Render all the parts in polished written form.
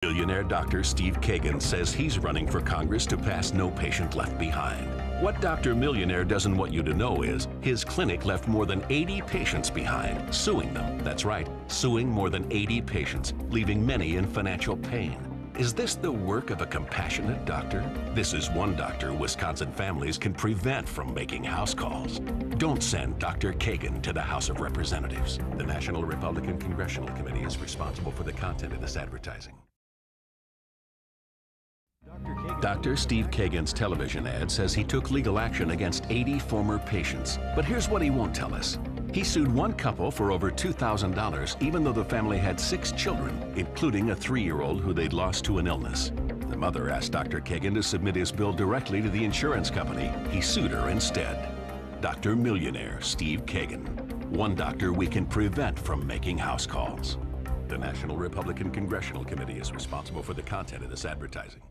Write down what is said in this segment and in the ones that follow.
Billionaire Dr. Steve Kagan says he's running for Congress to pass No Patient Left Behind. What Dr. Millionaire doesn't want you to know is his clinic left more than 80 patients behind, suing them. That's right, suing more than 80 patients, leaving many in financial pain. Is this the work of a compassionate doctor? This is one doctor Wisconsin families can prevent from making house calls. Don't send Dr. Kagan to the House of Representatives. The National Republican Congressional Committee is responsible for the content of this advertising. Dr. Steve Kagan's television ad says he took legal action against 80 former patients. But here's what he won't tell us. He sued one couple for over $2,000, even though the family had 6 children, including a 3-year-old who they'd lost to an illness. The mother asked Dr. Kagan to submit his bill directly to the insurance company. He sued her instead. Dr. Millionaire Steve Kagan. One doctor we can prevent from making house calls. The National Republican Congressional Committee is responsible for the content of this advertising.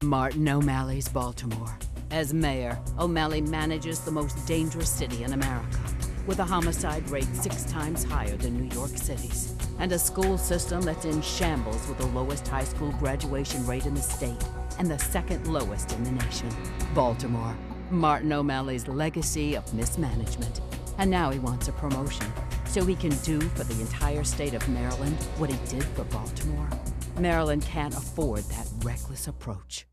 Martin O'Malley's Baltimore. As mayor, O'Malley manages the most dangerous city in America, with a homicide rate 6 times higher than New York City's, and a school system that's in shambles with the lowest high school graduation rate in the state and the 2nd lowest in the nation. Baltimore, Martin O'Malley's legacy of mismanagement. And now he wants a promotion, so he can do for the entire state of Maryland what he did for Baltimore. Maryland can't afford that reckless approach.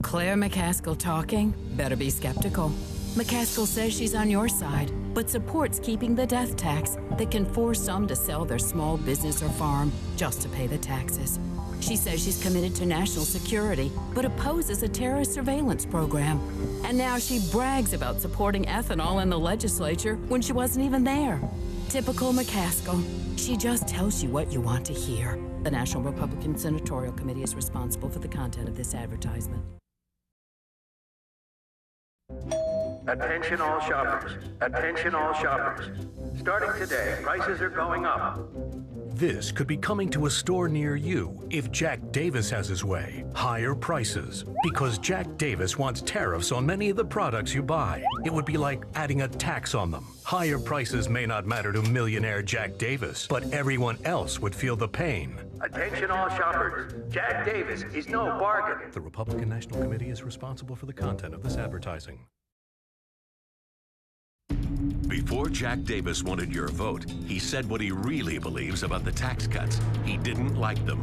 Claire McCaskill talking? Better be skeptical. McCaskill says she's on your side, but supports keeping the death tax that can force some to sell their small business or farm just to pay the taxes. She says she's committed to national security, but opposes a terrorist surveillance program. And now she brags about supporting ethanol in the legislature when she wasn't even there. Typical McCaskill. She just tells you what you want to hear. The National Republican Senatorial Committee is responsible for the content of this advertisement. Attention all shoppers. Attention all shoppers. Starting today, prices are going up. This could be coming to a store near you if Jack Davis has his way. Higher prices. Because Jack Davis wants tariffs on many of the products you buy. It would be like adding a tax on them. Higher prices may not matter to millionaire Jack Davis, but everyone else would feel the pain. Attention all shoppers. Jack Davis is no bargain. The Republican National Committee is responsible for the content of this advertising. Before Jack Davis wanted your vote, he said what he really believes about the tax cuts. He didn't like them.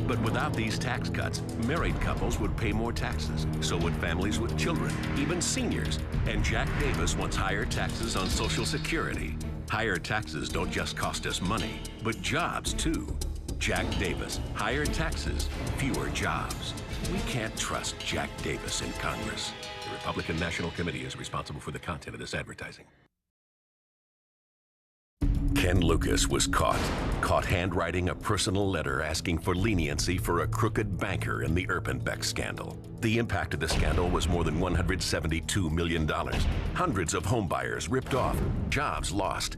But without these tax cuts, married couples would pay more taxes. So would families with children, even seniors. And Jack Davis wants higher taxes on Social Security. Higher taxes don't just cost us money, but jobs too. Jack Davis, higher taxes, fewer jobs. We can't trust Jack Davis in Congress. The Republican National Committee is responsible for the content of this advertising. Ken Lucas was caught handwriting a personal letter asking for leniency for a crooked banker in the Erpenbeck scandal. The impact of the scandal was more than $172 million. Hundreds of homebuyers ripped off, jobs lost.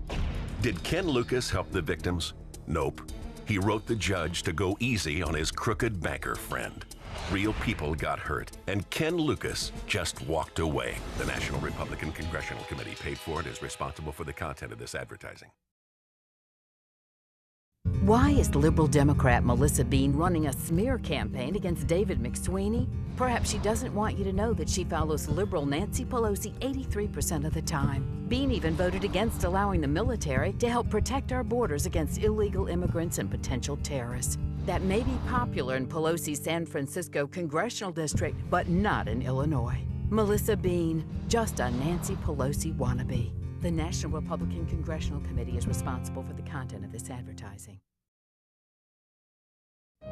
Did Ken Lucas help the victims? Nope. He wrote the judge to go easy on his crooked banker friend. Real people got hurt, and Ken Lucas just walked away. The National Republican Congressional Committee paid for it, is responsible for the content of this advertising. Why is Liberal Democrat Melissa Bean running a smear campaign against David McSweeney? Perhaps she doesn't want you to know that she follows Liberal Nancy Pelosi 83% of the time. Bean even voted against allowing the military to help protect our borders against illegal immigrants and potential terrorists. That may be popular in Pelosi's San Francisco congressional district, but not in Illinois. Melissa Bean, just a Nancy Pelosi wannabe. The National Republican Congressional Committee is responsible for the content of this advertising.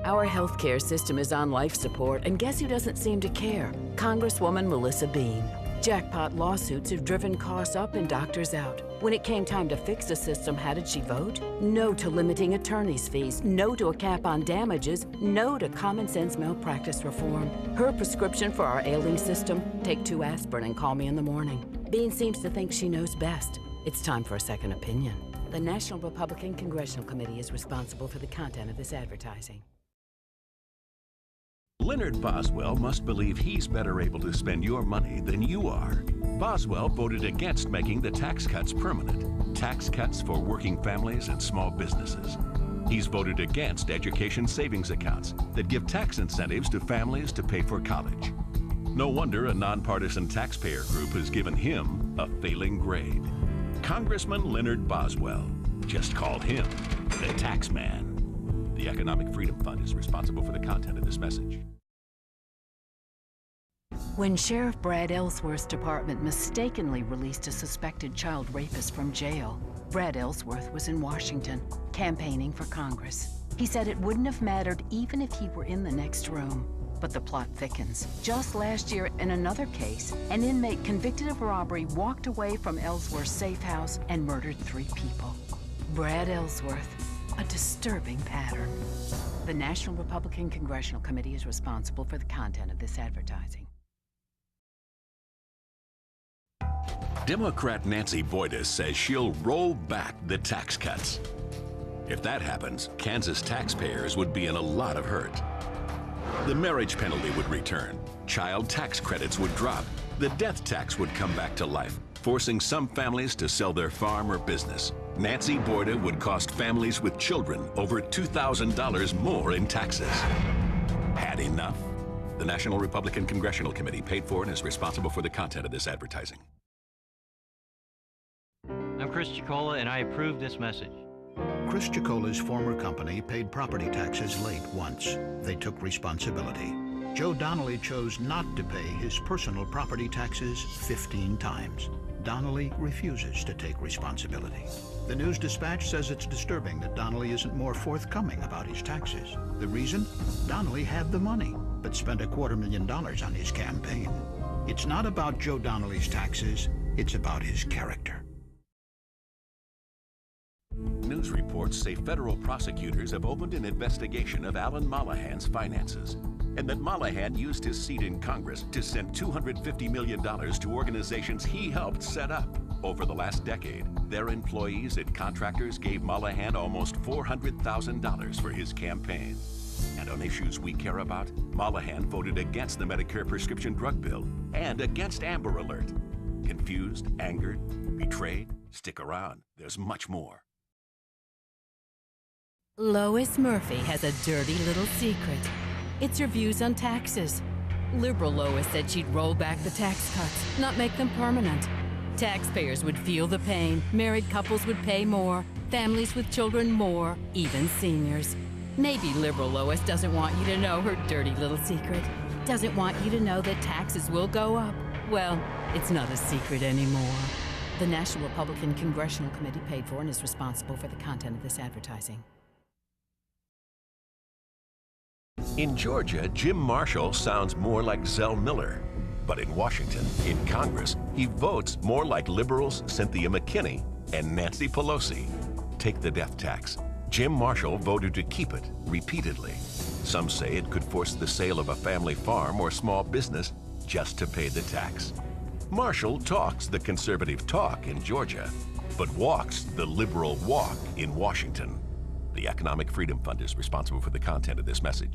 Our healthcare system is on life support, and guess who doesn't seem to care? Congresswoman Melissa Bean. Jackpot lawsuits have driven costs up and doctors out. When it came time to fix the system, how did she vote? No to limiting attorney's fees, no to a cap on damages, no to common sense malpractice reform. Her prescription for our ailing system, take 2 aspirin and call me in the morning. Bean seems to think she knows best. It's time for a second opinion. The National Republican Congressional Committee is responsible for the content of this advertising. Leonard Boswell must believe he's better able to spend your money than you are. Boswell voted against making the tax cuts permanent. Tax cuts for working families and small businesses. He's voted against education savings accounts that give tax incentives to families to pay for college. No wonder a nonpartisan taxpayer group has given him a failing grade. Congressman Leonard Boswell. Just call him the tax man. The Economic Freedom Fund is responsible for the content of this message. When Sheriff Brad Ellsworth's department mistakenly released a suspected child rapist from jail, Brad Ellsworth was in Washington, campaigning for Congress. He said it wouldn't have mattered even if he were in the next room. But the plot thickens. Just last year, in another case, an inmate convicted of robbery walked away from Ellsworth's safe house and murdered 3 people. Brad Ellsworth, a disturbing pattern. The National Republican Congressional Committee is responsible for the content of this advertising. Democrat Nancy Boydas says she'll roll back the tax cuts. If that happens, Kansas taxpayers would be in a lot of hurt. The marriage penalty would return, child tax credits would drop, the death tax would come back to life, forcing some families to sell their farm or business. Nancy Boyda would cost families with children over $2,000 more in taxes. Had enough? The National Republican Congressional Committee paid for and is responsible for the content of this advertising. I'm Chris Chicola, and I approve this message. Chris Chicola's former company paid property taxes late once. They took responsibility. Joe Donnelly chose not to pay his personal property taxes 15 times. Donnelly refuses to take responsibility. The News-Dispatch says it's disturbing that Donnelly isn't more forthcoming about his taxes. The reason? Donnelly had the money, but spent $250,000 on his campaign. It's not about Joe Donnelly's taxes, it's about his character. News reports say federal prosecutors have opened an investigation of Alan Mollahan's finances, and that Mollahan used his seat in Congress to send $250 million to organizations he helped set up. Over the last decade, their employees and contractors gave Mollahan almost $400,000 for his campaign. And on issues we care about, Mollahan voted against the Medicare prescription drug bill and against Amber Alert. Confused, angered, betrayed? Stick around. There's much more. Lois Murphy has a dirty little secret. It's her views on taxes. Liberal Lois said she'd roll back the tax cuts, not make them permanent. Taxpayers would feel the pain, married couples would pay more, families with children more, even seniors. Maybe Liberal Lois doesn't want you to know her dirty little secret. Doesn't want you to know that taxes will go up. Well, it's not a secret anymore. The National Republican Congressional Committee paid for and is responsible for the content of this advertising. In Georgia, Jim Marshall sounds more like Zell Miller. But in Washington, in Congress, he votes more like liberals Cynthia McKinney and Nancy Pelosi. Take the death tax. Jim Marshall voted to keep it repeatedly. Some say it could force the sale of a family farm or small business just to pay the tax. Marshall talks the conservative talk in Georgia, but walks the liberal walk in Washington. The Economic Freedom Fund is responsible for the content of this message.